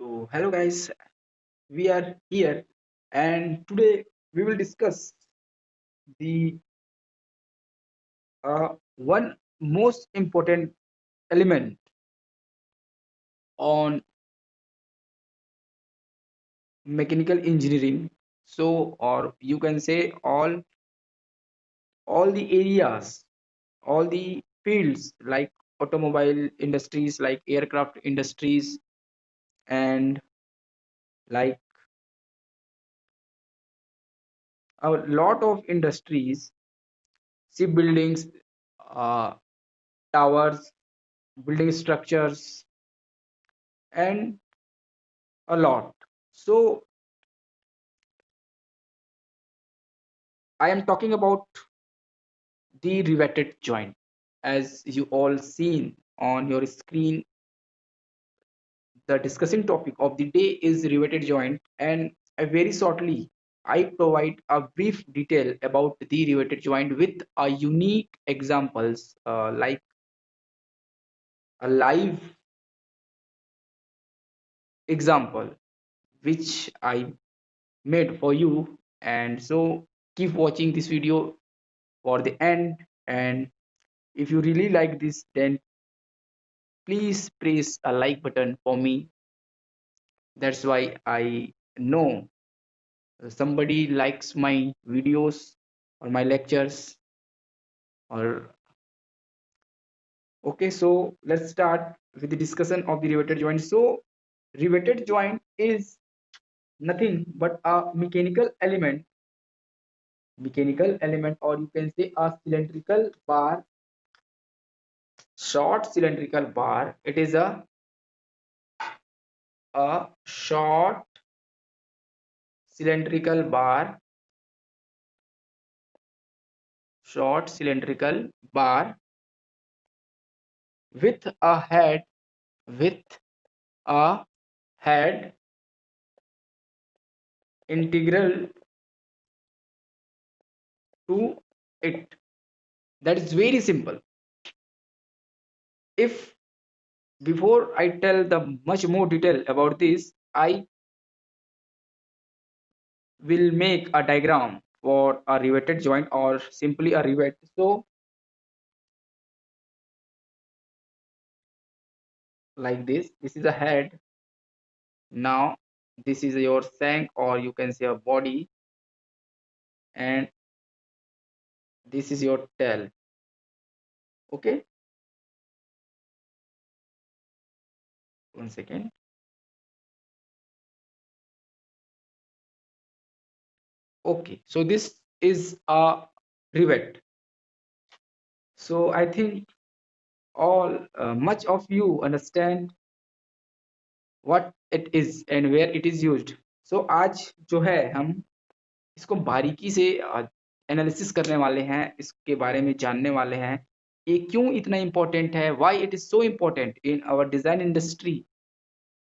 So, hello guys, we are here and today we will discuss the one most important element on mechanical engineering. So, or you can say all the areas, all the fields like automobile industries, like aircraft industries, and like a lot of industries, shipbuildings, uh, towers, building structures, and a lot. So I am talking about the riveted joint. As you all seen on your screen, the discussing topic of the day is riveted joint, and very shortly I provide a brief detail about the riveted joint with a unique examples like a live example which I made for you. And so keep watching this video for the end, and if you really like this, then please press a like button for me. That's why I know somebody likes my videos or my lectures. Or okay, so let's start with the discussion of the riveted joint. So riveted joint is nothing but a mechanical element, or you can say a cylindrical bar, short cylindrical bar. It is a short cylindrical bar, short cylindrical bar with a head, with a head integral to it. That is very simple. If before I tell the much more detail about this, I will make a diagram for a riveted joint or simply a rivet. So like this is a head. Now this is your shank, or you can say a body, and this is your tail. Okay, 1 second. Okay, so this is a rivet. So I think all much of you understand what it is and where it is used. So आज जो है हम इसको बारीकी से analysis करने वाले हैं, इसके बारे में जानने वाले हैं ये क्यों इतना इम्पोर्टेंट है, why it is so important in our design industry.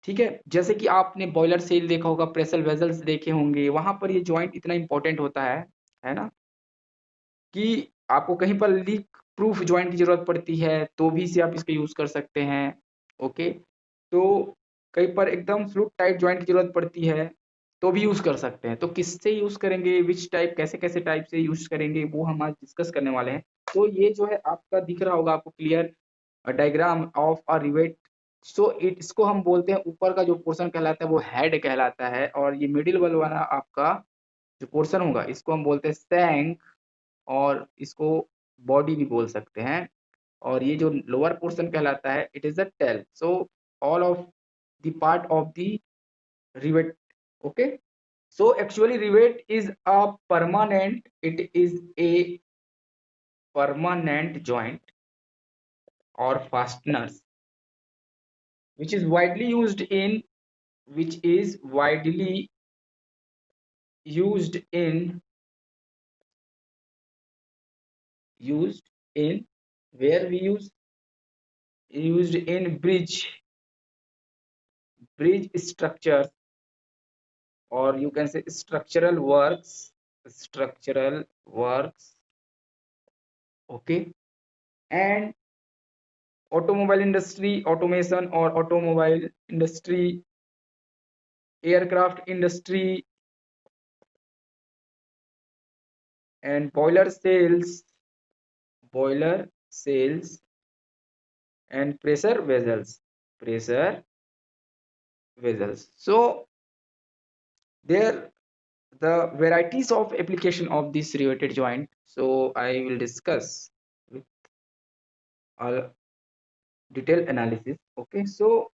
ठीक है, जैसे कि आपने बॉयलर सेल देखा होगा, प्रेशर वेजल्स देखे होंगे, वहां पर ये जॉइंट इतना इम्पोर्टेंट होता है ना, कि आपको कहीं पर लीक प्रूफ जॉइंट की जरूरत पड़ती है तो भी इसे आप इसका यूज कर सकते हैं। ओके, तो कहीं पर एकदम फ्लूट टाइप जॉइंट की जरूरत पड़ती है तो भी यूज कर सकते हैं। तो किससे यूज करेंगे, विच टाइप, कैसे कैसे टाइप से यूज करेंगे, वो हम आज डिस्कस करने वाले हैं। तो ये जो है आपका दिख रहा होगा आपको clear diagram of a rivet. So इसको हम बोलते हैं, ऊपर का जो पोर्शन कहलाता है वो हेड कहलाता है, और ये मिडिल वाला आपका जो पोर्शन होगा इसको हम बोलते हैं सैंक, और इसको बॉडी भी बोल सकते हैं। और ये जो लोअर पोर्शन कहलाता है it is the tail. So all of the part of the rivet. Okay, so actually rivet is a permanent, it is a permanent joint or fasteners which is widely used in, which is widely used in, used in, where we used in bridge structures, or you can say structural works. Okay, and automobile industry automation or automobile industry, aircraft industry and boiler cells and pressure vessels. So there the varieties of application of this riveted joint. So I will discuss with a detailed analysis. Okay, so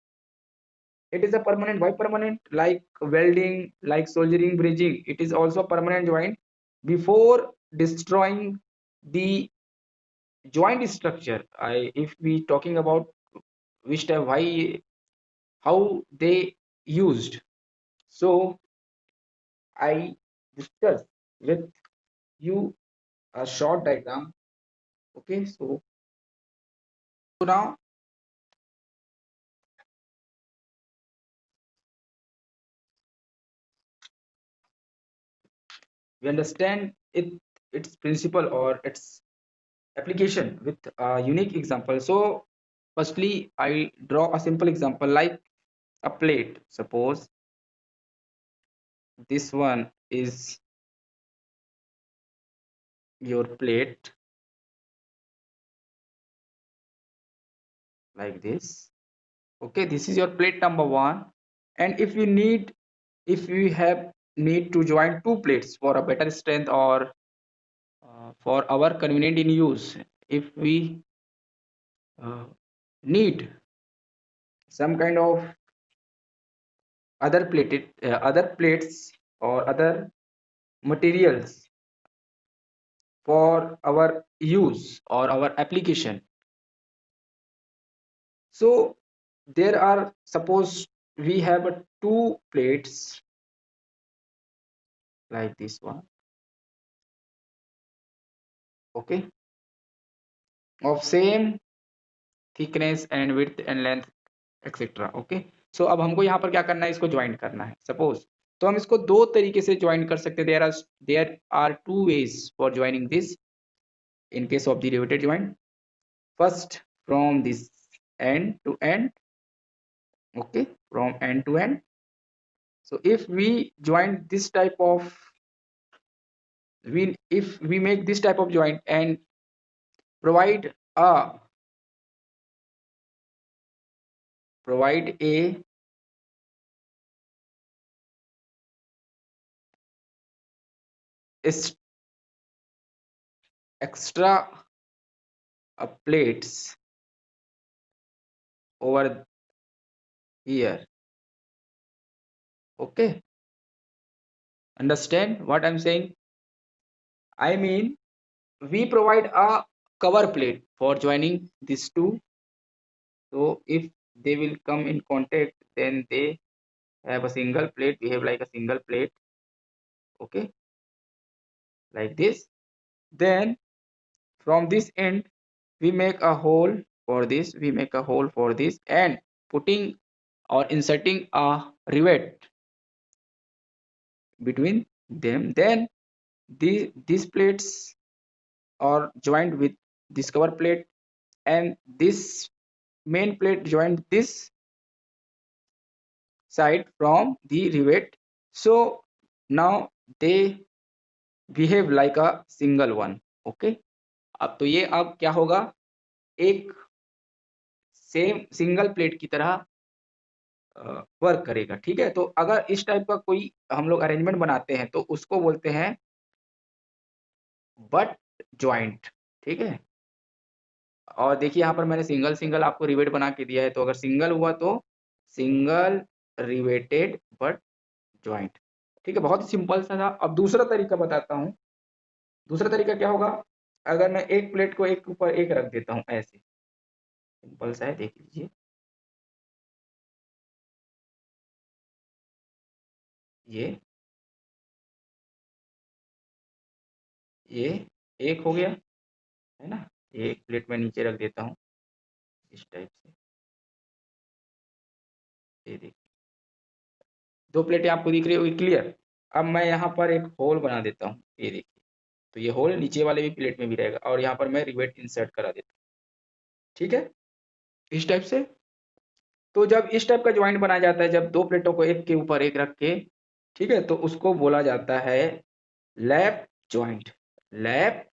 it is a permanent. Why permanent? Like welding, like soldering, bridging. It is also permanent joint. Before destroying the joint structure, if we talking about which type, why, how they used. So I discuss with you a short diagram. Okay, so now we understand its principle or its application with a unique example. So firstly, I draw a simple example like a plate. Suppose this one is your plate, like this. Okay, this is your plate number one. And if we have need to join two plates for a better strength or for our convenient in use, if we need some kind of other plates or other materials for our use or our application. So there are, suppose we have two plates like this one, okay, of same thickness and width and length, etc. Okay, so अब हमको यहाँ पर क्या करना है, इसको join करना है सपोज। तो हम इसको दो तरीके से ज्वाइन कर सकते हैं। There are two ways for joining this in case of the riveted joint. First, from this end to end, okay, from end to end. So if we join this type of, if we make this type of joint and provide a provide a extra plates over here, okay, understand what I'm saying? I mean, we provide a cover plate for joining these two. So if they will come in contact, then they have a single plate, behave like a single plate, okay, like this. Then from this end we make a hole for this, and putting or inserting a rivet between them. Then these plates are joined with this cover plate, and this main plate joined this side from the rivet. So now they behave like a single one, okay. अब तो ये अब क्या होगा, एक same single plate की तरह work करेगा, ठीक है। तो अगर इस टाइप का कोई हम लोग अरेंजमेंट बनाते हैं तो उसको बोलते हैं बट जॉइंट, ठीक है। और देखिए यहाँ पर मैंने सिंगल सिंगल आपको रिवेट बना के दिया है, तो अगर सिंगल हुआ तो सिंगल रिवेटेड बट जॉइंट, ठीक है। बहुत ही सिंपल सा था। अब दूसरा तरीका बताता हूँ। दूसरा तरीका क्या होगा, अगर मैं एक प्लेट को एक ऊपर एक रख देता हूँ, ऐसे सिंपल सा है, देख लीजिए। ये एक हो गया, है ना। ये एक प्लेट में नीचे रख देता हूँ इस टाइप से, ये देखिए दो प्लेटें आपको दिख रही होगी, क्लियर। अब मैं यहाँ पर एक होल बना देता हूँ, ये देखिए। तो ये होल नीचे वाले भी प्लेट में भी रहेगा, और यहाँ पर मैं रिवेट इंसर्ट करा देता हूँ, ठीक है, इस टाइप से। तो जब इस टाइप का ज्वाइंट बनाया जाता है, जब दो प्लेटों को एक के ऊपर एक रख के, ठीक है, तो उसको बोला जाता है लैप ज्वाइंट। Lap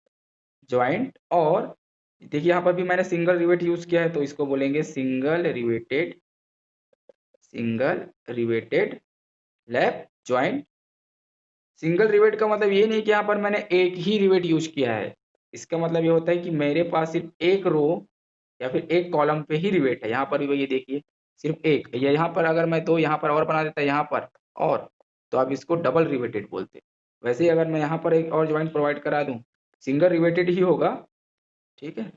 joint. और देखिए यहाँ पर भी मैंने सिंगल रिवेट यूज किया है, तो इसको बोलेंगे single riveted lap joint. Single rivet का मतलब ये नहीं कि यहाँ पर मैंने एक ही रिवेट यूज किया है। इसका मतलब ये होता है कि मेरे पास सिर्फ एक रो या फिर एक कॉलम पे ही रिवेट है। यहाँ पर भी ये देखिए सिर्फ एक, या यहाँ पर अगर मैं दो यहाँ पर और बना देता यहाँ पर और, तो आप इसको डबल रिवेटेड बोलते। वैसे ही अगर मैं यहाँ पर एक और ज्वाइंट प्रोवाइड करा दूं, सिंगल रिवेटेड ही होगा, ठीक है।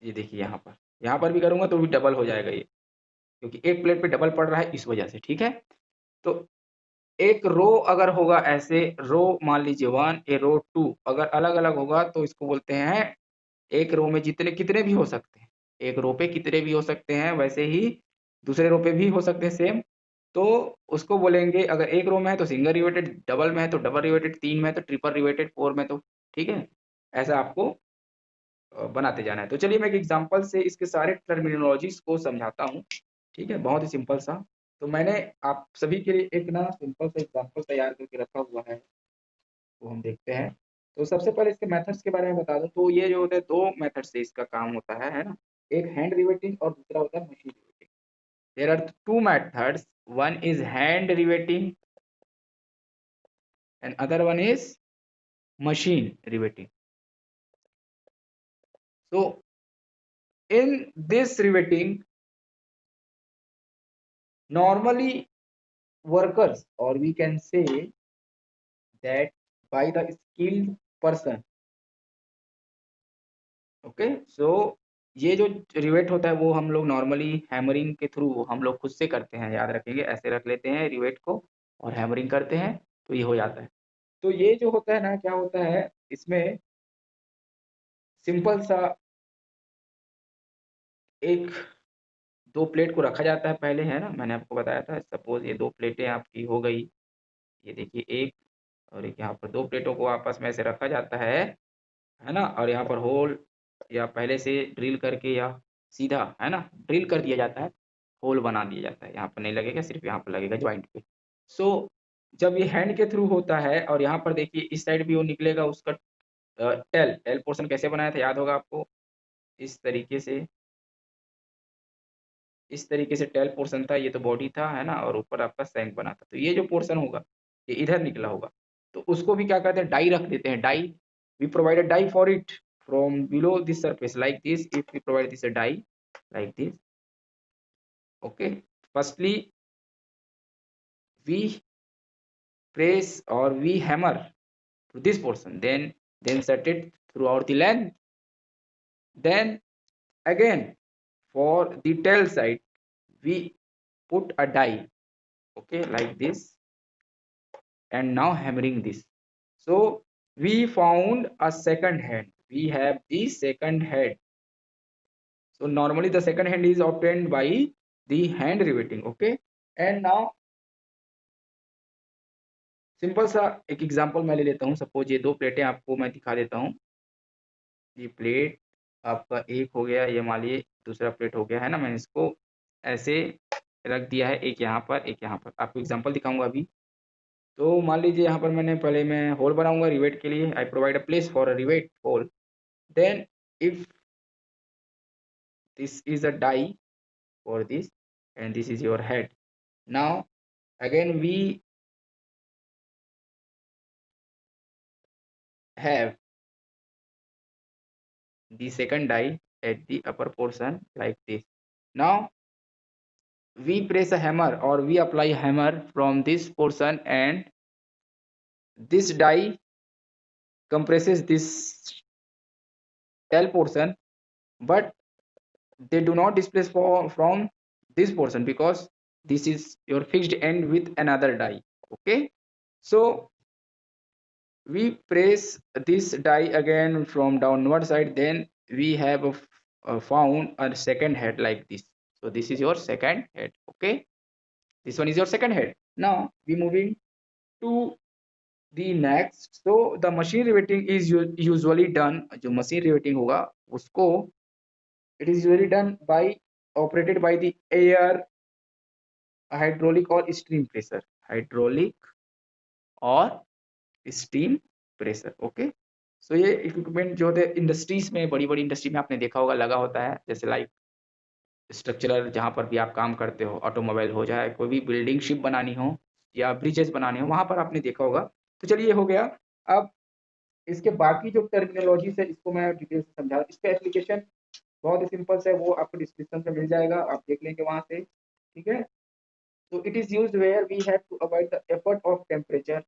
ये देखिए यहाँ पर भी करूंगा तो भी डबल हो जाएगा ये, क्योंकि एक प्लेट पे डबल पड़ रहा है इस वजह से, ठीक है। तो एक रो अगर होगा ऐसे, रो मान लीजिए 1, ए रो 2, अगर अलग अलग होगा तो इसको बोलते हैं, एक रो में जितने कितने भी हो सकते हैं, एक रो पे कितने भी हो सकते हैं, वैसे ही दूसरे रो पे भी हो सकते हैं सेम। तो उसको बोलेंगे, अगर एक रो में है तो सिंगल रिवेटेड, डबल में है तो डबल रिवेटेड, तीन में है तो ट्रिपल रिवेटेड, फोर में तो, ठीक है। ऐसा आपको बनाते जाना है। तो चलिए मैं एक एग्जांपल से इसके सारे टर्मिनोलॉजीज को समझाता हूँ, ठीक है, बहुत ही सिंपल सा। तो मैंने आप सभी के लिए एक ना सिंपल सा एग्जांपल तैयार करके रखा हुआ है, वो हम देखते हैं। तो सबसे पहले इसके मेथड्स के बारे में बता दूं, तो ये जो होता है दो मेथड से इसका काम होता है ना। एक हैंड रिवेटिंग और दूसरा होता है machine riveting. There are two methods, one is hand riveting and other one is machine riveting. So in this riveting, normally workers, or we can say that by the skilled person, okay, so ये जो rivet होता है वो हम लोग normally hammering के through हम लोग खुद से करते हैं, याद रखेंगे, ऐसे रख लेते हैं रिवेट को और हैमरिंग करते हैं तो ये हो जाता है। तो ये जो होता है ना, क्या होता है इसमें, सिंपल सा एक दो प्लेट को रखा जाता है पहले, है ना, मैंने आपको बताया था। सपोज ये दो प्लेटें आपकी हो गई, ये देखिए एक और एक, यहाँ पर दो प्लेटों को आपस में ऐसे रखा जाता है ना, और यहाँ पर होल या पहले से ड्रिल करके या सीधा, है ना, ड्रिल कर दिया जाता है, होल बना दिया जाता है। यहाँ पर नहीं लगेगा, सिर्फ यहाँ पर लगेगा ज्वाइंट पे। सो जब ये हैंड के थ्रू होता है, और यहाँ पर देखिए इस साइड भी वो निकलेगा उसका टेल टेल पोर्शन कैसे बनाया था, याद होगा आपको, इस तरीके से, इस तरीके से टेल पोर्शन था, ये तो बॉडी था, है ना, और ऊपर आपका शैंक बना था। तो ये जो पोर्शन होगा ये इधर निकला होगा, तो उसको भी क्या करते हैं, डाई रख देते हैं। Die, we provide a die for it from below this surface like this. If we provide this a die like this, okay, firstly we press or we hammer to this portion, then set it throughout the length. Then again for the tail side we put a die, okay, like this, and now hammering this. So we found a second head, we have the second head. So normally the second hand is obtained by the hand riveting, okay. And now simple सा एक example मैं ले लेता हूँ। Suppose ये दो प्लेटें आपको मैं दिखा देता हूँ। ये प्लेट आपका एक हो गया, ये मान लीजिए दूसरा प्लेट हो गया, है ना। मैंने इसको ऐसे रख दिया है, एक यहाँ पर एक यहाँ पर। आपको एग्जांपल दिखाऊंगा अभी। तो मान लीजिए यहाँ पर मैंने पहले मैं होल बनाऊंगा रिवेट के लिए। I provide a place for a rivet hole. Then if this is a die for this and this is your head. Now again we have the second die at the upper portion like this. Now we press a hammer or we apply a hammer from this portion, and this die compresses this tail portion, but they do not displace from this portion because this is your fixed end with another die, okay. So we press this die again from downward side, then we have found a second head like this. So this is your second head, okay, this one is your second head. Now we moving to the next. So the machine riveting is usually done, जो machine riveting होगा उसको, it is usually done by operated by the air, hydraulic or steam pressure, hydraulic और steam pressure. Okay, सो ये equipment जो होते हैं industries में, बड़ी बड़ी इंडस्ट्री में आपने देखा होगा लगा होता है, जैसे लाइक स्ट्रक्चरल, जहाँ पर भी आप काम करते हो, ऑटोमोबाइल हो जाए, कोई भी बिल्डिंग शिप बनानी हो या ब्रिजेस बनाने हो, वहां पर आपने देखा होगा। तो चलिए ये हो गया। अब इसके बाकी जो टर्मिनोलॉजीज है इसको मैं डिटेल से समझा, इसका एप्लीकेशन बहुत ही सिंपल है, वो आपको डिस्क्रिप्शन में मिल जाएगा, आप देख लेंगे वहां से, ठीक है। तो it is used where we have to avoid the effort of temperature,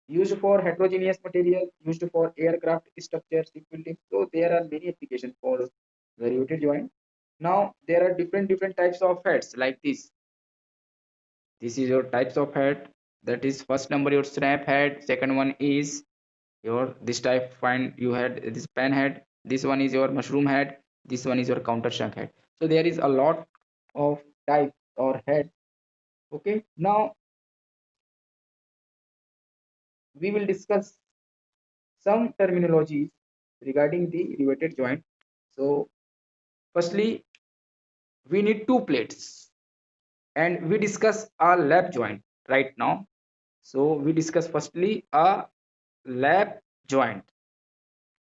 used for heterogeneous material, used for aircraft structures, shipbuilding. So there are many applications for the riveted joint. Now there are different types of heads like this. This is your types of head. That is first number your snap head. Second one is your this type find you had this pen head. This one is your mushroom head. This one is your counter shank head. So there is a lot of types or head. Okay. Now we will discuss some terminologies regarding the riveted joint. So firstly, we need two plates and we discuss a lap joint right now. So we discuss firstly a lap joint,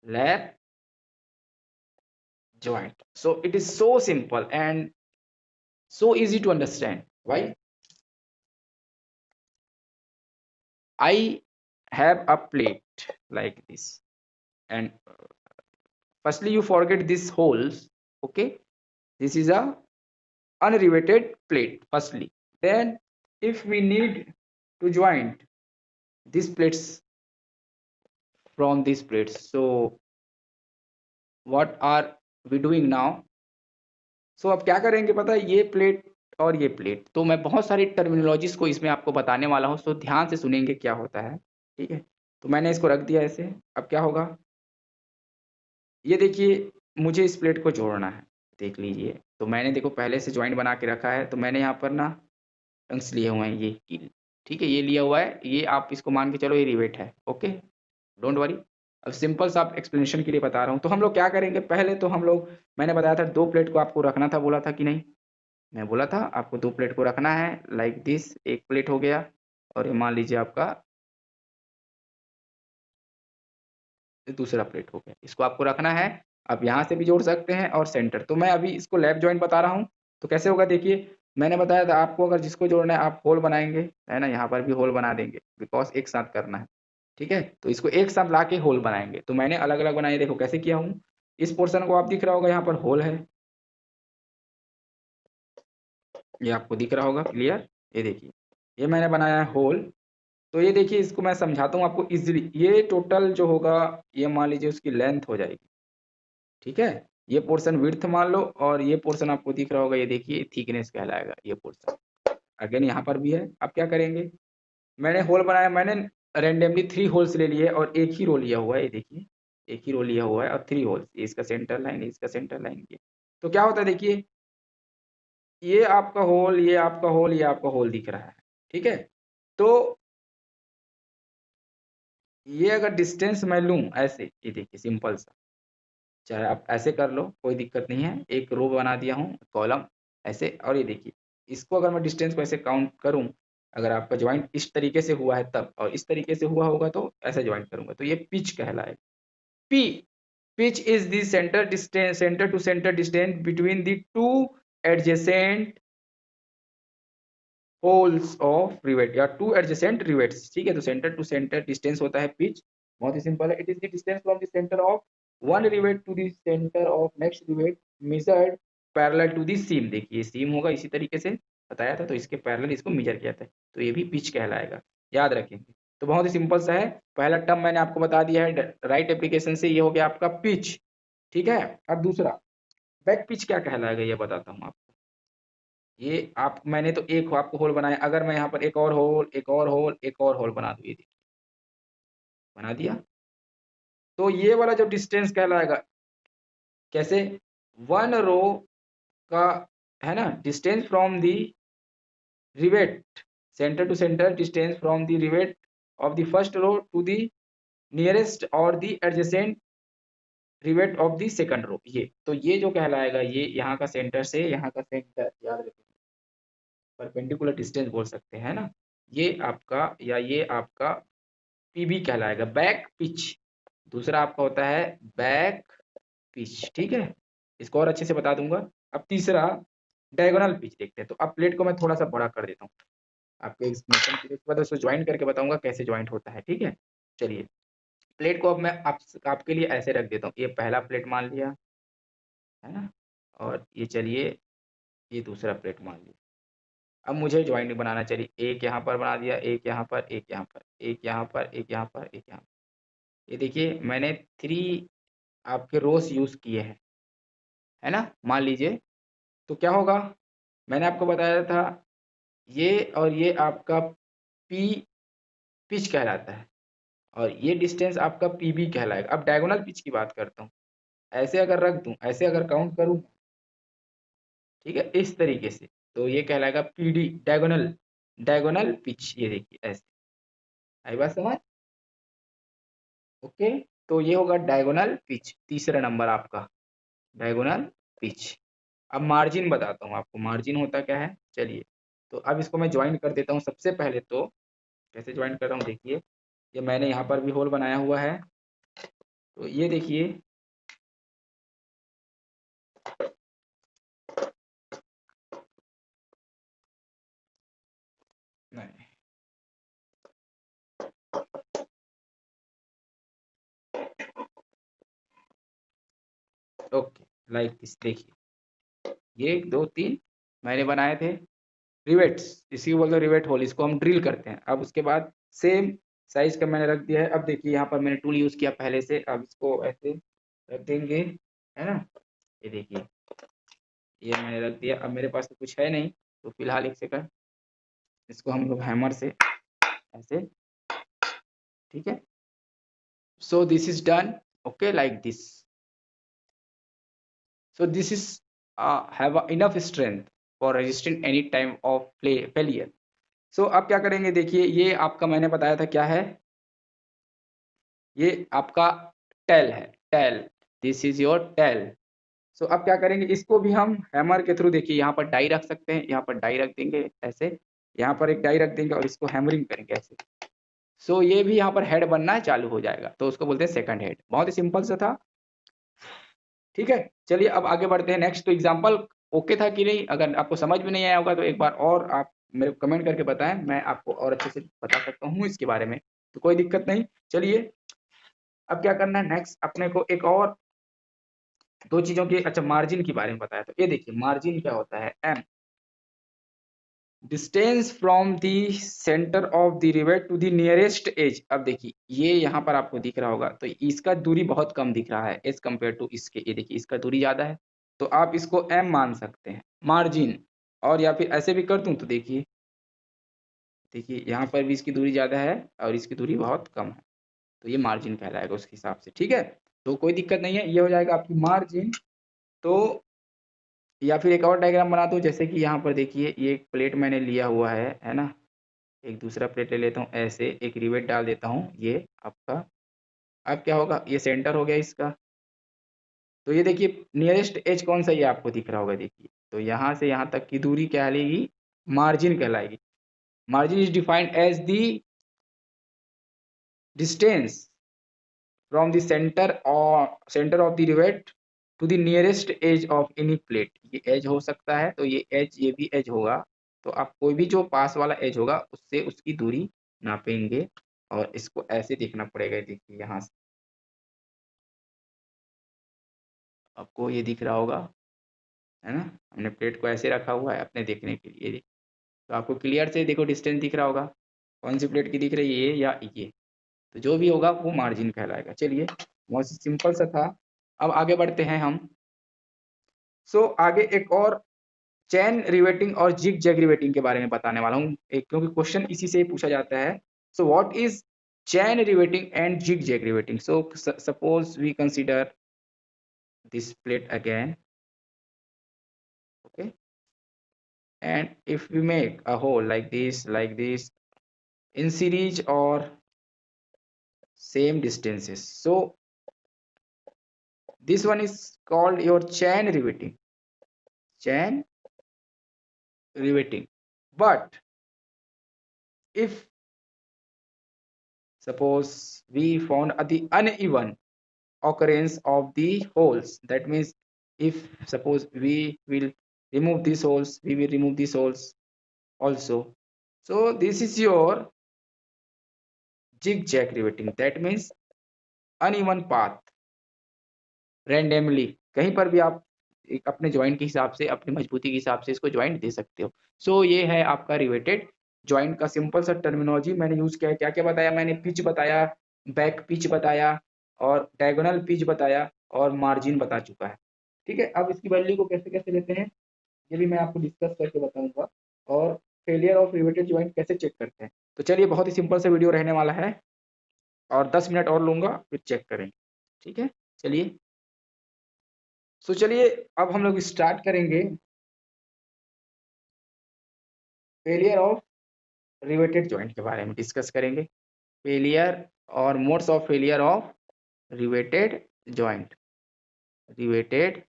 lap joint. So it is so simple and so easy to understand. Why? I have a plate like this, and firstly you forget these holes. Okay, this is a unriveted plate firstly. Then if we need to join these plates from these plates, so what are we doing now? So अब क्या करेंगे पता है, ये plate और ये plate, तो मैं बहुत सारी टर्मिनोलॉजीज को इसमें आपको बताने वाला हूँ, तो ध्यान से सुनेंगे क्या होता है, ठीक है। तो मैंने इसको रख दिया ऐसे। अब क्या होगा, ये देखिए मुझे इस प्लेट को जोड़ना है, देख लीजिए। तो मैंने देखो पहले से ज्वाइंट बना के रखा है, तो मैंने यहाँ पर ना टंग्स लिए हुए हैं, ये कील, ठीक है, ये लिया हुआ है, ये आप इसको मान के चलो ये रिवेट है। Okay, don't worry. अब सिंपल सा एक्सप्लेनेशन के लिए बता रहा हूँ। तो हम लोग क्या करेंगे, पहले तो हम लोग, मैंने बताया था दो प्लेट को आपको रखना था, बोला था कि नहीं, मैं बोला था आपको दो प्लेट को रखना है लाइक दिस। एक प्लेट हो गया और ये मान लीजिए आपका दूसरा प्लेट हो गया, इसको आपको रखना है। आप यहाँ से भी जोड़ सकते हैं और सेंटर। तो मैं अभी इसको लैप जॉइंट बता रहा हूँ, तो कैसे होगा देखिए। मैंने बताया था आपको, अगर जिसको जोड़ना है आप होल बनाएंगे, है ना, यहाँ पर भी होल बना देंगे, बिकॉज एक साथ करना है, ठीक है। तो इसको एक साथ ला के होल बनाएंगे। तो मैंने अलग अलग बनाए, देखो कैसे किया हूँ। इस पोर्शन को आप दिख रहा होगा, यहाँ पर होल है, ये आपको दिख रहा होगा क्लियर। ये देखिए ये मैंने बनाया है होल। तो ये देखिए इसको मैं समझाता हूँ आपको इजीली। ये टोटल जो होगा, ये मान लीजिए उसकी लेंथ हो जाएगी, ठीक है। ये पोर्शन विड्थ मान लो, और ये पोर्शन आपको दिख रहा होगा, ये देखिए थिकनेस कहलाएगा ये पोर्शन। अगेन यहाँ पर भी है। अब क्या करेंगे, मैंने होल बनाया, मैंने रेंडमली 3 होल्स ले लिए और एक ही रो लिया हुआ है, ये देखिए एक ही रो लिया हुआ है और 3 होल्स, इसका सेंटर लाइन, इसका सेंटर लाइन, ये। तो क्या होता है देखिए, ये आपका होल, ये आपका होल, ये आपका होल दिख रहा है, ठीक है। तो ये अगर डिस्टेंस मैं लूं ऐसे, ये देखिए सिंपल सा, चाहे आप ऐसे कर लो कोई दिक्कत नहीं है, एक रो बना दिया हूँ कॉलम ऐसे। और ये देखिए इसको अगर मैं डिस्टेंस को ऐसे काउंट करूं, अगर आपका ज्वाइंट इस तरीके से हुआ है तब, और इस तरीके से हुआ होगा तो ऐसे ज्वाइंट करूंगा, तो ये पिच कहलाएगा। P, pitch is the centre distance, centre to centre distance between the two adjacent holes of rivet या टू एडजेसेंट रिवेट्स, ठीक है। तो सेंटर टू सेंटर डिस्टेंस होता है पिच, बहुत ही सिंपल है। It is the distance from the centre of one rivet to the centre of next rivet measured parallel to the seam. देखिए सीम होगा इसी तरीके से बताया था, तो इसके पैरेलल इसको मेजर किया था, तो ये भी पिच कहलाएगा, याद रखेंगे। तो बहुत ही सिंपल सा है, पहला टर्म मैंने आपको बता दिया है राइट एप्लीकेशन से, ये हो गया आपका पिच, ठीक है। अब दूसरा बैक पिच क्या कहलाएगा, ये बताता हूँ आपको। ये आप, मैंने तो एक आपको होल बनाया, अगर मैं यहाँ पर एक और होल, एक और होल, एक और होल बना दूँ, ये देखिए बना दिया, तो ये वाला जो डिस्टेंस कहलाएगा, कैसे, वन रो का, है ना, distance from the rivet, centre to centre distance from the rivet of the first row to the nearest और the adjacent rivet of the second row, ये तो ये जो कहलाएगा, ये यहाँ का सेंटर से यहाँ का सेंटर, याद रखिए परपेंडिकुलर डिस्टेंस बोल सकते हैं ना, ये आपका या ये आपका पीबी कहलाएगा, बैक पिच। दूसरा आपका होता है बैक पिच, ठीक है, इसको और अच्छे से बता दूंगा। अब तीसरा डायगोनल पिच देखते हैं। तो अब प्लेट को मैं थोड़ा सा बड़ा कर देता हूँ आपके एक्सप्लेनेशन के लिए, उसके बाद उसको ज्वाइन करके बताऊंगा कैसे ज्वाइंट होता है, ठीक है। चलिए, प्लेट को अब मैं आपके लिए ऐसे रख देता हूँ, ये पहला प्लेट मान लिया है ना, और ये चलिए ये दूसरा प्लेट मान लिया। अब मुझे ज्वाइंट बनाना, चलिए एक यहाँ पर बना दिया, एक यहाँ पर, एक यहाँ पर, एक यहाँ पर, एक यहाँ पर, एक यहाँ पर। ये देखिए मैंने 3 आपके रोज यूज किए हैं, है ना, मान लीजिए। तो क्या होगा, मैंने आपको बताया था ये और ये आपका पी पिच कहलाता है, और ये डिस्टेंस आपका पीबी कहलाएगा। अब डायगोनल पिच की बात करता हूँ, ऐसे अगर रख दूं, ऐसे अगर काउंट करूं, ठीक है, इस तरीके से, तो ये कहलाएगा पीडी, डायगोनल, डायगोनल पिच। ये देखिए ऐसे, आई बात समझ, ओके। तो ये होगा डायगोनल पिच, तीसरा नंबर आपका डायगोनल पिच। अब मार्जिन बताता हूँ आपको, मार्जिन होता क्या है, चलिए। तो अब इसको मैं ज्वाइन कर देता हूँ। सबसे पहले तो कैसे ज्वाइन कर रहा हूँ देखिए, ये मैंने यहाँ पर भी होल बनाया हुआ है, तो ये देखिए, नहीं, ओके, लाइक दिस, देखिए ये 2 3 मैंने बनाए थे रिवेट्स, इसी को बोलते हैं रिवेट होल, इसको हम ड्रिल करते हैं। अब उसके बाद सेम साइज का मैंने रख दिया है। अब देखिए यहाँ पर मैंने टूल यूज किया पहले से, अब इसको ऐसे रख देंगे, है ना, ये देखिए ये मैंने रख दिया। अब मेरे पास तो कुछ है नहीं, तो फिलहाल एक सेकंड, इसको हम लोग हैमर से ऐसे, ठीक है। So this is done, okay, like this. So this is have enough strength for resisting any time of failure. सो अब क्या करेंगे, देखिए ये आपका मैंने बताया था क्या है, ये आपका टेल है, tail, this is your tail. So अब क्या करेंगे, इसको भी हम हैमर के थ्रू, देखिए यहाँ पर डाई रख सकते हैं, यहाँ पर डाई रख देंगे ऐसे, यहाँ पर एक डाई रख देंगे और इसको हैमरिंग करेंगे ऐसे। सो ये भी यहाँ पर हेड बनना चालू हो जाएगा, तो उसको बोलते हैं सेकंड हेड। बहुत ही सिंपल सा था, ठीक है। चलिए अब आगे बढ़ते हैं नेक्स्ट। तो एग्जांपल ओके था कि नहीं, अगर आपको समझ में नहीं आया होगा तो एक बार और आप मेरे को कमेंट करके बताएं, मैं आपको और अच्छे से बता सकता हूँ इसके बारे में, तो कोई दिक्कत नहीं। चलिए अब क्या करना है नेक्स्ट, अपने को एक और 2 चीजों की, अच्छा मार्जिन के बारे में बताया। तो ये देखिए मार्जिन क्या होता है, M, distance from the centre of the rivet to the nearest edge. अब देखिए ये यहाँ पर आपको दिख रहा होगा, तो इसका दूरी बहुत कम दिख रहा है एज कंपेयर टू इसके, ये देखिए इसका दूरी ज्यादा है, तो आप इसको एम मान सकते हैं मार्जिन। और या फिर ऐसे भी कर दूं तो देखिए, देखिए यहाँ पर भी इसकी दूरी ज्यादा है और इसकी दूरी बहुत कम है, तो ये मार्जिन कहलाएगा उस हिसाब से, ठीक है। तो कोई दिक्कत नहीं है, ये हो जाएगा आपकी मार्जिन। तो या फिर एक और डायग्राम बना दूं, जैसे कि यहाँ पर देखिए ये एक प्लेट मैंने लिया हुआ है ना, एक दूसरा प्लेट ले लेता हूँ, ऐसे एक रिवेट डाल देता हूँ ये आपका। अब क्या होगा, ये सेंटर हो गया इसका, तो ये देखिए नियरेस्ट एज कौन सा, ये आपको दिख रहा होगा, देखिए तो यहाँ से यहाँ तक की दूरी कहलाएगी मार्जिन कहलाएगी। Margin is defined as the distance from the centre और centre of the rivet to the nearest edge of any plate. ये एज हो सकता है, तो ये एज, ये भी एज होगा, तो आप कोई भी जो पास वाला एज होगा उससे उसकी दूरी नापेंगे, और इसको ऐसे देखना पड़ेगा, देखिए यहाँ से आपको ये दिख रहा होगा, है ना, हमने प्लेट को ऐसे रखा हुआ है अपने देखने के लिए, तो आपको क्लियर से देखो डिस्टेंस दिख रहा होगा, कौन सी प्लेट की दिख रही है, ये या ये, तो जो भी होगा वो मार्जिन कहलाएगा। चलिए बहुत सिंपल सा था, अब आगे बढ़ते हैं हम। आगे एक और चैन रिवेटिंग और जिग जैग रिवेटिंग के बारे में बताने वाला हूँ, क्योंकि क्वेश्चन इसी से ही पूछा जाता है। So what is chain riveting and zig zag riveting? So suppose we consider this plate again, okay, and if we make a hole like this in series or same distances, so This one is called your chain riveting. Chain riveting. But if suppose we found the uneven occurrence of the holes, that means if suppose we will remove these holes, we will remove these holes also. So this is your zigzag riveting. That means uneven path, randomly कहीं पर भी आप अपने joint के हिसाब से, अपनी मजबूती के हिसाब से इसको ज्वाइंट दे सकते हो। सो ये है आपका रिवेटेड ज्वाइंट का सिंपल सा टर्मिनोलॉजी मैंने यूज किया है। क्या क्या बताया मैंने? पिच बताया, बैक पिच बताया, और डायगोनल पिच बताया, और मार्जिन बता चुका है। ठीक है, अब इसकी वैल्यू को कैसे कैसे लेते हैं ये भी मैं आपको डिस्कस करके बताऊंगा, और फेलियर ऑफ रिवेटेड ज्वाइंट कैसे चेक करते हैं। तो चलिए, बहुत ही सिंपल सा वीडियो रहने वाला है, और 10 मिनट और लूंगा, फिर चेक करेंगे। ठीक है, चलिए। सो चलिए, अब हम लोग स्टार्ट करेंगे फेलियर ऑफ रिवेटेड जॉइंट के बारे में डिस्कस करेंगे। फेलियर और modes of failure of riveted joint. Riveted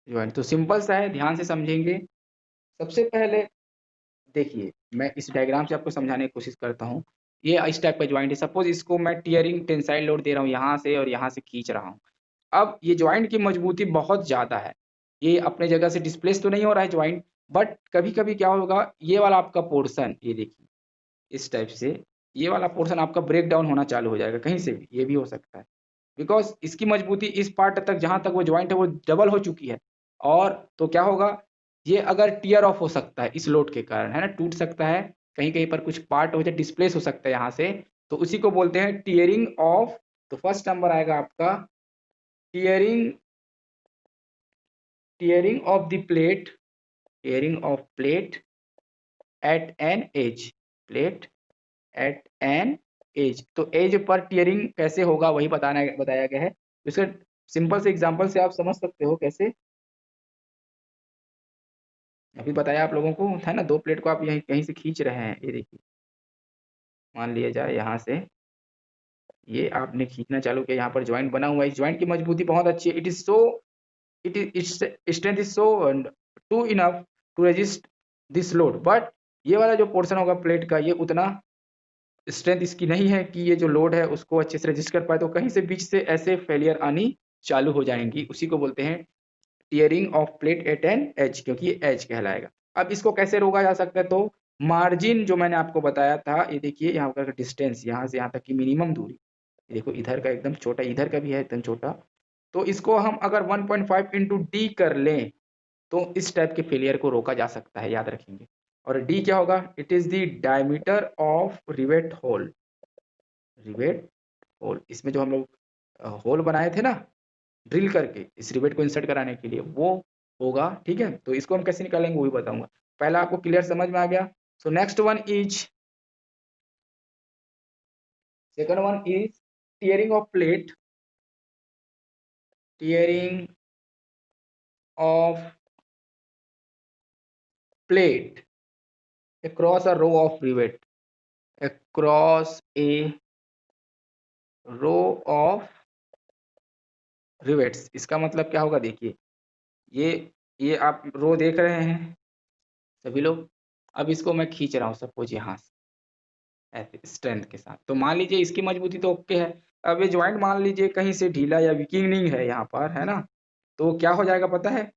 joint तो सिंपल सा है, ध्यान से समझेंगे। सबसे पहले देखिए, मैं इस डायग्राम से आपको समझाने की कोशिश करता हूँ। ये इस टाइप का जॉइंट है। सपोज इसको मैं टीयरिंग टेंसाइल लोड दे रहा हूँ यहाँ से, और यहाँ से खींच रहा हूँ। अब ये ज्वाइंट की मजबूती बहुत ज्यादा है, ये अपने जगह से डिस्प्लेस तो नहीं हो रहा है ज्वाइंट, बट कभी कभी क्या होगा, ये वाला आपका पोर्शन, ये देखिए इस टाइप से ये वाला पोर्शन आपका ब्रेक डाउन होना चालू हो जाएगा, कहीं से भी ये भी हो सकता है, बिकॉज इसकी मजबूती इस पार्ट तक जहां तक वो ज्वाइंट है वो डबल हो चुकी है। और तो क्या होगा, ये अगर टीयर ऑफ हो सकता है इस लोड के कारण, है ना, टूट सकता है, कहीं कहीं पर कुछ पार्ट हो जाए, डिस्प्लेस हो सकता है यहाँ से, तो उसी को बोलते हैं टीयरिंग ऑफ। तो फर्स्ट नंबर आएगा आपका tearing, tearing of the plate, tearing of plate at an edge, plate at an edge. तो एज पर टीयरिंग कैसे होगा वही बताया गया है। इसका सिंपल से एग्जांपल से आप समझ सकते हो कैसे। अभी बताया आप लोगों को है ना, दो प्लेट को आप यहीं कहीं से खींच रहे हैं, ये देखिए, मान लिया जाए यहाँ से ये आपने खींचना चालू किया, यहाँ पर ज्वाइंट बना हुआ है, इस ज्वाइंट की मजबूती बहुत अच्छी है। It is so, it is strength is so to enough to resist this load, but ये वाला जो पोर्शन होगा प्लेट का, ये उतना स्ट्रेंथ इसकी नहीं है कि ये जो लोड है उसको अच्छे से रजिस्ट कर पाए, तो कहीं से बीच से ऐसे फेलियर आनी चालू हो जाएंगी। उसी को बोलते हैं tearing of plate at an edge, क्योंकि ये एज कहलाएगा। अब इसको कैसे रोका जा सकता है? तो मार्जिन जो मैंने आपको बताया था, ये देखिए यहाँ का डिस्टेंस, यहाँ से यहाँ तक की मिनिमम दूरी, देखो इधर का एकदम छोटा, इधर का भी है एकदम छोटा, तो इसको हम अगर 1.5 इंटू डी कर लें तो इस टाइप के फेलियर को रोका जा सकता है, याद रखेंगे। और डी क्या होगा? It is the diameter of rivet hole, rivet hole, इसमें जो हम लोग होल बनाए थे ना ड्रिल करके इस रिवेट को इंसर्ट कराने के लिए, वो होगा। ठीक है, तो इसको हम कैसे निकालेंगे वो भी बताऊंगा। पहला आपको क्लियर समझ में आ गया। So next one is, second one is tearing of plate, tearing of plate across a row of rivet, across a row of rivets। इसका मतलब क्या होगा? देखिए ये ये आप रो देख रहे हैं सभी लोग। अब इसको मैं खींच रहा हूँ सपोज यहाँ से ऐसे स्ट्रेंथ के साथ, तो मान लीजिए इसकी मजबूती तो ओके है। अब ये ज्वाइंट मान लीजिए कहीं से ढीला या वीकिंग नहीं है यहाँ पर, है ना, तो क्या हो जाएगा पता है?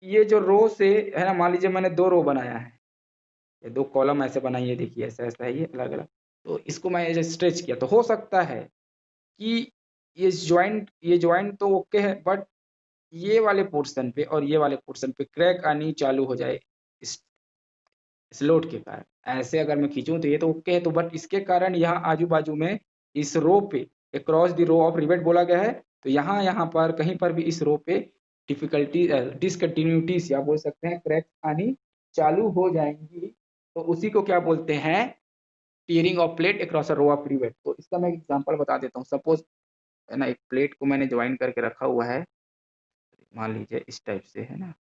ये जो रो से, है ना, मान लीजिए मैंने दो रो बनाया है, ये दो कॉलम ऐसे बनाइए, देखिए ऐसा ऐसा है, ये अलग अलग, तो इसको मैं ऐसे स्ट्रेच किया, तो हो सकता है कि ये ज्वाइंट तो ओके है, बट ये वाले पोर्शन पे और ये वाले पोर्शन पे क्रैक आनी चालू हो जाए इस लोड के कारण। ऐसे अगर मैं खींचूं तो ये तो ओके है, तो बट इसके कारण यहाँ आजू बाजू में इस रो पे across the row of rivet बोला गया है, तो यहाँ यहाँ पर कहीं पर भी इस रो पे डिफिकल्टी डिसकंटिन्यूटीज या बोल सकते हैं क्रैक आनी चालू हो जाएंगी, तो उसी को क्या बोलते हैं? Tearing of plate across a row of rivet. तो इसका मैं एग्जांपल बता देता हूँ। सपोज, है ना, एक प्लेट को मैंने ज्वाइन करके रखा हुआ है, मान लीजिए इस टाइप से, है ना,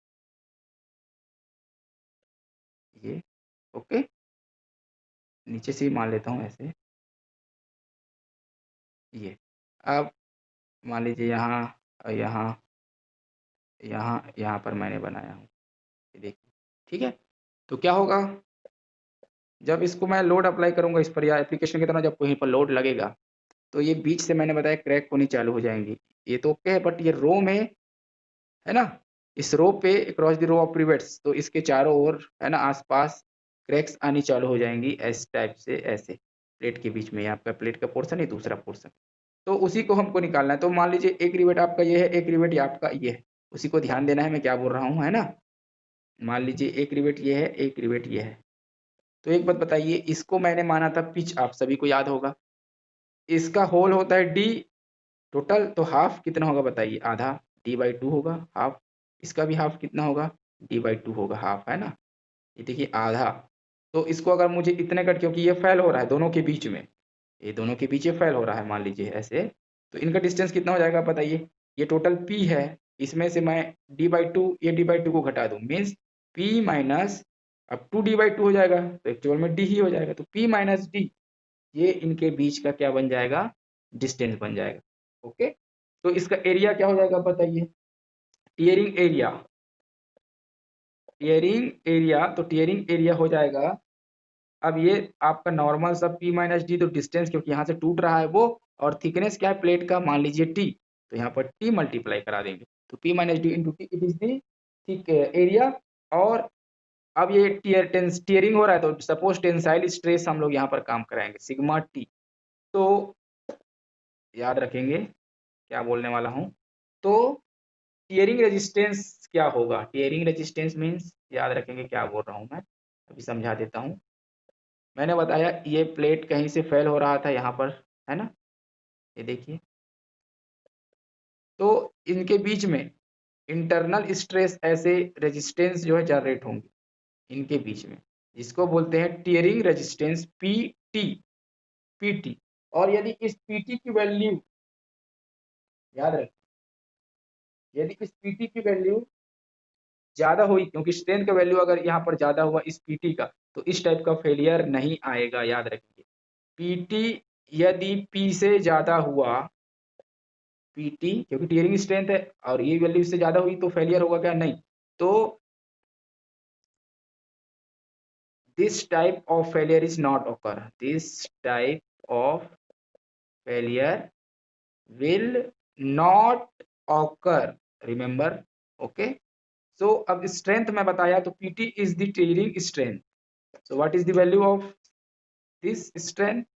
ये ओके, नीचे से ही मान लेता हूँ ऐसे, ये। अब मान लीजिए यहाँ यहाँ यहाँ यहाँ पर मैंने बनाया हूँ, ये देखिए। ठीक है, तो क्या होगा जब इसको मैं लोड अप्लाई करूंगा इस पर या एप्लीकेशन की तरह जब कहीं पर लोड लगेगा, तो ये बीच से मैंने बताया क्रैक होनी चालू हो जाएंगी। ये तो ओके है, बट ये रो में है ना, इस रो पे across the row of rivets, तो इसके चारों ओर है ना आसपास क्रैक्स आनी चालू हो जाएंगी इस टाइप से, ऐसे प्लेट के बीच में, आपका प्लेट का पोर्शन है दूसरा पोर्शन, तो उसी को हमको निकालना है। तो मान लीजिए एक रिवेट आपका ये है, एक रिवेट आपका ये है, उसी को ध्यान देना है मैं क्या बोल रहा हूँ, है ना। मान लीजिए एक रिवेट ये है, एक रिवेट ये है। तो एक बात बताइए, इसको मैंने माना था पिच, आप सभी को याद होगा, इसका होल होता है डी टोटल, तो हाफ कितना होगा बताइए, आधा d/2 होगा, हाफ इसका भी हाफ कितना होगा, d/2 होगा, हाफ है ना। ये देखिए आधा, तो इसको अगर मुझे इतने कट, क्योंकि ये फैल हो रहा है दोनों के बीच में, ये दोनों के बीच ये फैल हो रहा है मान लीजिए ऐसे, तो इनका डिस्टेंस कितना हो जाएगा बताइए, ये टोटल p है, इसमें से मैं d/2 ये d/2 को घटा दूं, मीन्स p माइनस, अब 2d/2 हो जाएगा तो एक्चुअल में d ही हो जाएगा, तो p माइनस d ये इनके बीच का क्या बन जाएगा, डिस्टेंस बन जाएगा। ओके, तो इसका एरिया क्या हो जाएगा बताइए, टीयरिंग एरिया, टीयरिंग एरिया, तो टीयरिंग एरिया हो जाएगा, अब ये आपका नॉर्मल सब p माइनस डी, तो डिस्टेंस क्योंकि यहाँ से टूट रहा है वो, और थिकनेस क्या है प्लेट का, मान लीजिए t, तो यहाँ पर t मल्टीप्लाई करा देंगे, तो p minus D into T, it is the ठीक एरिया। और अब ये टीयरिंग हो रहा है, तो सपोज टेंसाइल स्ट्रेस हम लोग यहाँ पर काम कराएंगे सिग्मा टी, तो याद रखेंगे क्या बोलने वाला हूँ, तो टीयरिंग रेजिस्टेंस क्या होगा, टीयरिंग रेजिस्टेंस मीन्स, याद रखेंगे क्या बोल रहा हूँ मैं, अभी समझा देता हूँ। मैंने बताया ये प्लेट कहीं से फेल हो रहा था यहाँ पर, है ना, ये देखिए, तो इनके बीच में इंटरनल स्ट्रेस ऐसे रेजिस्टेंस जो है जनरेट होंगे इनके बीच में, जिसको बोलते हैं टीयरिंग रेजिस्टेंस पीटी, पीटी। और यदि इस पीटी की वैल्यू, याद रखें, यदि इस पीटी की वैल्यू ज्यादा हुई, क्योंकि स्ट्रेंथ का वैल्यू अगर यहाँ पर ज्यादा हुआ इस पीटी का, तो इस टाइप का फेलियर नहीं आएगा, याद रखिए। पीटी यदि पी से ज्यादा हुआ, पीटी क्योंकि टीयरिंग स्ट्रेंथ है, और ये वैल्यू इससे ज्यादा हुई तो फेलियर होगा क्या, नहीं। तो this type of failure is not occur, this type of failure will not occur, remember. Okay, so अब स्ट्रेंथ में बताया, तो PT is the tearing strength, so what is the value of this strength,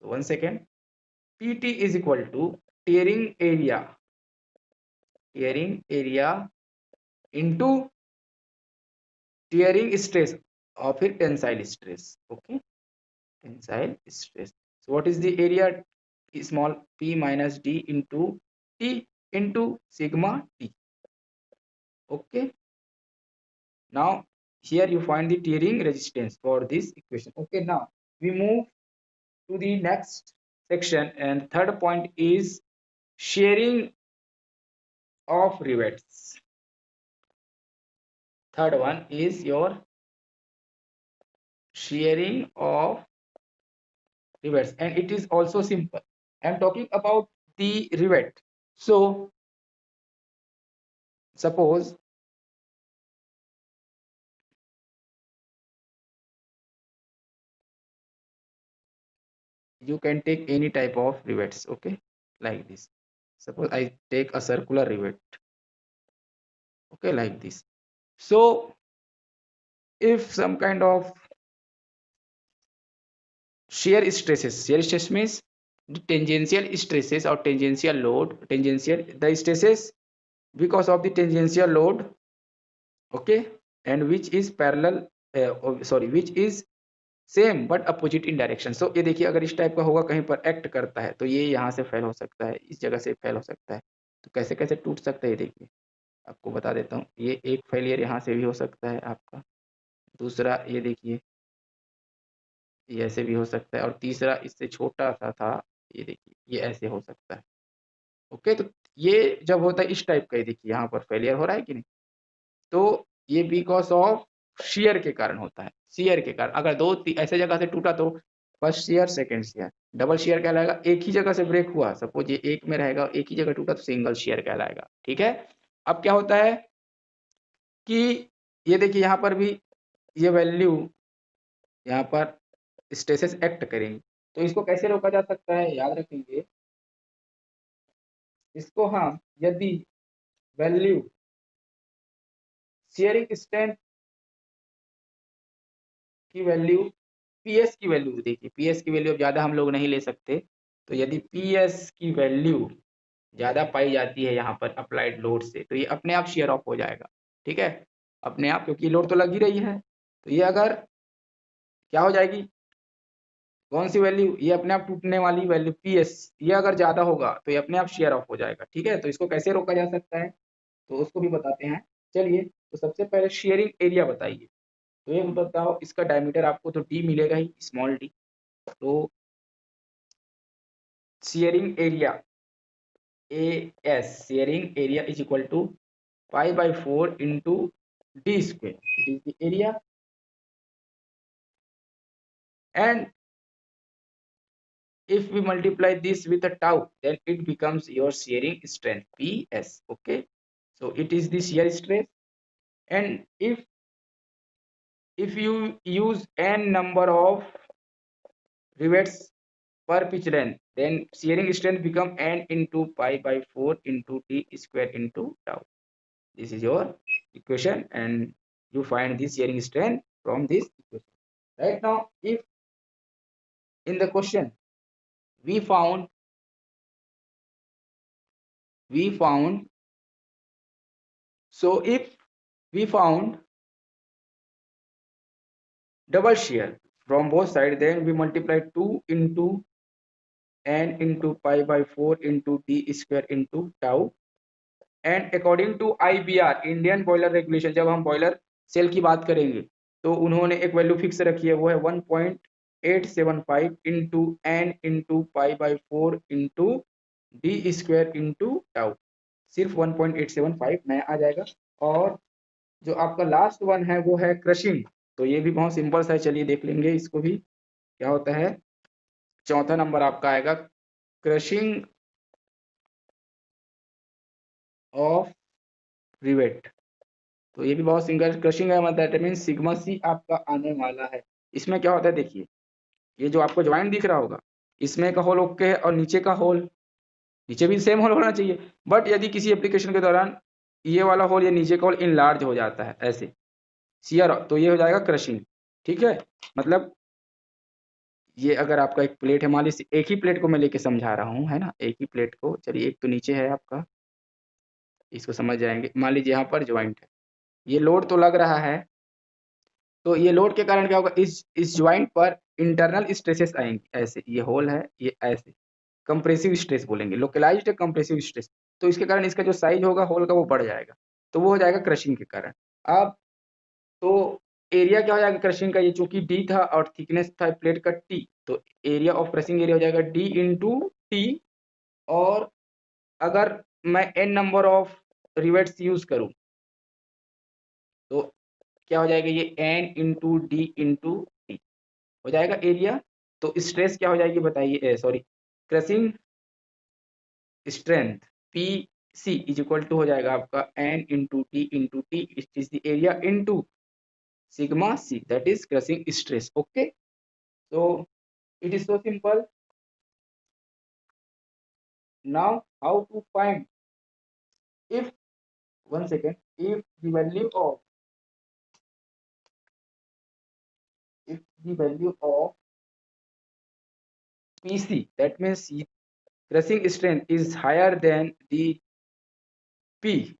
so one second, pt is equal to tearing area, tearing area into tearing stress और फिर tensile stress. Okay, tensile stress, so what is the area, small p minus d into t into sigma t। okay, now here you find the tearing resistance for this equation। okay, now we move to the next section, and third point is shearing of rivets। third one is your shearing of rivets, and it is also simple. I am talking about the rivet. So suppose you can take any type of rivets, okay, like this. Suppose I take a circular rivet, okay, like this. So if some kind of shear stress means the tangential stresses or tangential load, tangential the stresses because of the tangential load, okay, and which is parallel, sorry, which is same but opposite in direction. So ये देखिए अगर इस type का होगा, कहीं पर act करता है, तो ये यहाँ से फेल हो सकता है, इस जगह से फेल हो सकता है, तो कैसे कैसे टूट सकता है ये देखिए, आपको बता देता हूँ। ये एक फेलियर यहाँ से भी हो सकता है आपका, दूसरा ये देखिए ये ऐसे भी हो सकता है, और तीसरा इससे छोटा सा था, ये देखिए ये ऐसे हो सकता है। ओके, तो ये जब होता है इस टाइप का, ये देखिए यहाँ पर फेलियर हो रहा है कि नहीं, तो ये बिकॉज ऑफ शेयर के कारण होता है, शेयर के कारण। अगर दो ऐसे जगह से टूटा तो first share second share. Double share कहलाएगा एक ही जगह से ब्रेक हुआ, सपोज ये एक में रहेगा एक ही जगह टूटा तो सिंगल शेयर कहलाएगा। ठीक है, अब क्या होता है कि ये देखिए यहाँ पर भी ये वैल्यू यहाँ पर स्टेसेस एक्ट करेंगे, तो इसको कैसे रोका जा सकता है याद रखेंगे, इसको हम यदि वैल्यू शेयरिंग स्ट्रेंथ की वैल्यू पीएस की वैल्यू, देखिए पीएस की वैल्यू अब ज्यादा हम लोग नहीं ले सकते, तो यदि पीएस की वैल्यू ज्यादा पाई जाती है यहाँ पर अप्लाइड लोड से, तो ये अपने आप शेयर ऑफ हो जाएगा। ठीक है, अपने आप, क्योंकि लोड तो लग ही रही है, तो ये अगर क्या हो जाएगी, कौन सी वैल्यू, ये अपने आप टूटने वाली वैल्यू पीएस, ये अगर ज्यादा होगा तो ये अपने आप शेयर ऑफ हो जाएगा। ठीक है, तो इसको कैसे रोका जा सकता है तो उसको भी बताते हैं। चलिए, तो सबसे पहले शेयरिंग एरिया बताइए, तो ये बताओ इसका डायमीटर आपको तो डी मिलेगा ही, स्मॉल डी, तो shearing area A S, shearing area is equal to pi by 4 into D square, it is the area, and if we multiply this with a tau, then it becomes your shearing strength ps. Okay, so it is the shear stress, and if you use n number of rivets per pitch length, then shearing strength become n into pi by 4 into t square into tau. This is your equation, and you find the shearing strength from this equation. Right now, if in the question we found so if we found double shear from both sides, then we multiply 2 into n into pi by 4 into d square into tau, and according to IBR Indian boiler regulation, जब हम boiler cell की बात करेंगे तो उन्होंने एक value fix रखी है, वो है 1.875 into N into pi by 4 into D square into tau, सिर्फ 1.875 नया आ जाएगा। और जो आपका लास्ट वन है वो है क्रशिंग, तो ये भी बहुत सिंपल सा है, चलिए देख लेंगे इसको भी क्या होता है। चौथा नंबर आपका आएगा क्रशिंग ऑफ रिवेट, तो ये भी बहुत सिंगल क्रशिंग है, मतलब मीन सिग्मा सी आपका आने वाला है। इसमें क्या होता है देखिए, ये जो आपको ज्वाइंट दिख रहा होगा, इसमें का होल ओके है और नीचे का होल, नीचे भी सेम होल होना चाहिए, बट यदि किसी एप्लीकेशन के दौरान ये वाला होल या नीचे का होल इनलार्ज हो जाता है ऐसे शियर, तो ये हो जाएगा क्रशिंग। ठीक है, मतलब ये अगर आपका एक प्लेट है, मान लीजिए एक ही प्लेट को मैं लेके समझा रहा हूँ, है ना, एक ही प्लेट को, चलिए एक तो नीचे है आपका, इसको समझ जाएंगे, मान लीजिए यहाँ पर ज्वाइंट है, ये लोड तो लग रहा है, तो ये लोड के कारण क्या होगा, इस ज्वाइंट पर इंटरनल स्ट्रेसेस आएंगे, ऐसे ये होल है, ये ऐसे कंप्रेसिव स्ट्रेस बोलेंगे, लोकलाइज्ड कंप्रेसिव स्ट्रेस, तो इसके कारण इसका जो साइज होगा होल का वो बढ़ जाएगा, तो वो हो जाएगा क्रशिंग के कारण। अब तो एरिया क्या हो जाएगा क्रशिंग का, ये चूंकि डी था और थिकनेस था प्लेट का टी, तो एरिया ऑफ क्रशिंग एरिया हो जाएगा डी इंटू टी, और अगर मैं N number of rivets use करूं तो क्या हो जाएगा, ये N into D into T हो जाएगा एरिया। तो स्ट्रेस क्या हो जाएगी बताइए, sorry, crushing strength P C is equal to हो जाएगा आपका N into T is the area into sigma C, that is crushing stress. Okay, so it is so simple. Now how to find, if, one second, if the value of, if the value of pc, that means crushing strength is higher than the p,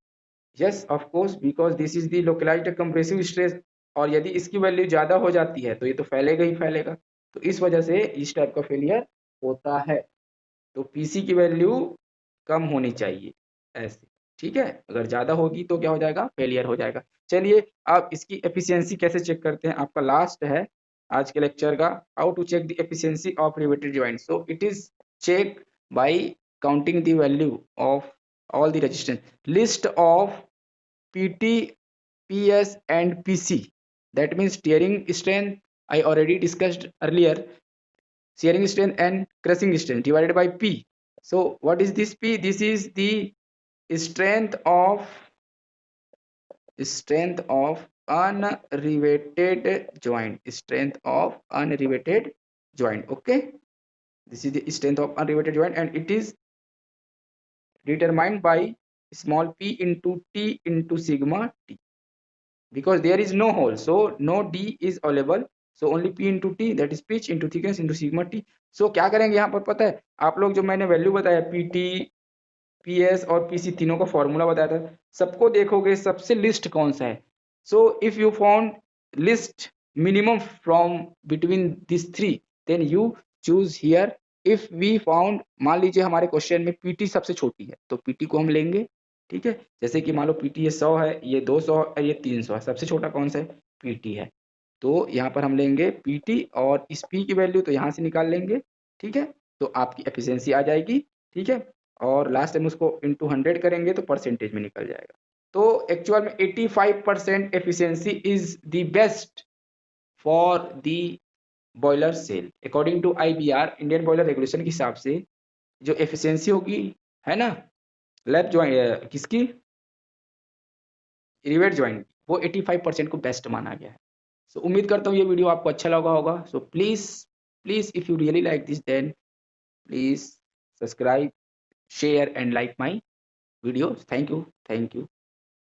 yes of course because this is the localized compressive stress, और यदि इसकी value ज्यादा हो जाती है तो ये तो फैलेगा ही फैलेगा, तो इस वजह से इस टाइप का फेलियर होता है, तो पीसी की वैल्यू कम होनी चाहिए ऐसे। ठीक है, अगर ज्यादा होगी तो क्या हो जाएगा, फेलियर हो जाएगा। चलिए अब इसकी एफिशिएंसी कैसे चेक करते हैं, आपका लास्ट है आज के लेक्चर का, how to check the efficiency of riveted joint. So it is check by counting the value of all the resistance, least of pt, ps and pc, that means steering strength I already discussed earlier, shearing strength and crushing strength divided by P. So what is this P? This is the strength of unriveted joint. Strength of unriveted joint. Okay, this is the strength of unriveted joint, and it is determined by small p into T into sigma T, because there is no hole, so no D is available, so only P into T, that is pitch into thickness into sigma T. So क्या करेंगे यहाँ पर पता है आप लोग, जो मैंने वैल्यू बताया PT PS और PC तीनों का फॉर्मूला बताया था, सबको देखोगे सबसे लिस्ट कौन सा है. So if you found least minimum from between this three, then you choose here. If we found, मान लीजिए हमारे क्वेश्चन में PT सबसे छोटी है, तो PT को हम लेंगे. ठीक है, जैसे कि मान लो PT ये 100 है, ये 200 है, ये 300 है, सबसे छोटा कौन सा है? PT है. तो यहाँ पर हम लेंगे PT और इस P की वैल्यू तो यहाँ से निकाल लेंगे. ठीक है, तो आपकी एफिशिएंसी आ जाएगी. ठीक है, और लास्ट टाइम उसको इंटू 100 करेंगे तो परसेंटेज में निकल जाएगा. तो एक्चुअल में 85% efficiency is the best for the boiler shell according to IBR, Indian boiler regulation के हिसाब से. जो एफिशिएंसी होगी, है ना, लैप ज्वाइंट किसकी, रिवेट ज्वाइंट, वो 85% को बेस्ट माना गया है. सो उम्मीद करता हूँ ये वीडियो आपको अच्छा लगा होगा. So please please if you really like this, then please subscribe, share and like my videos. Thank you.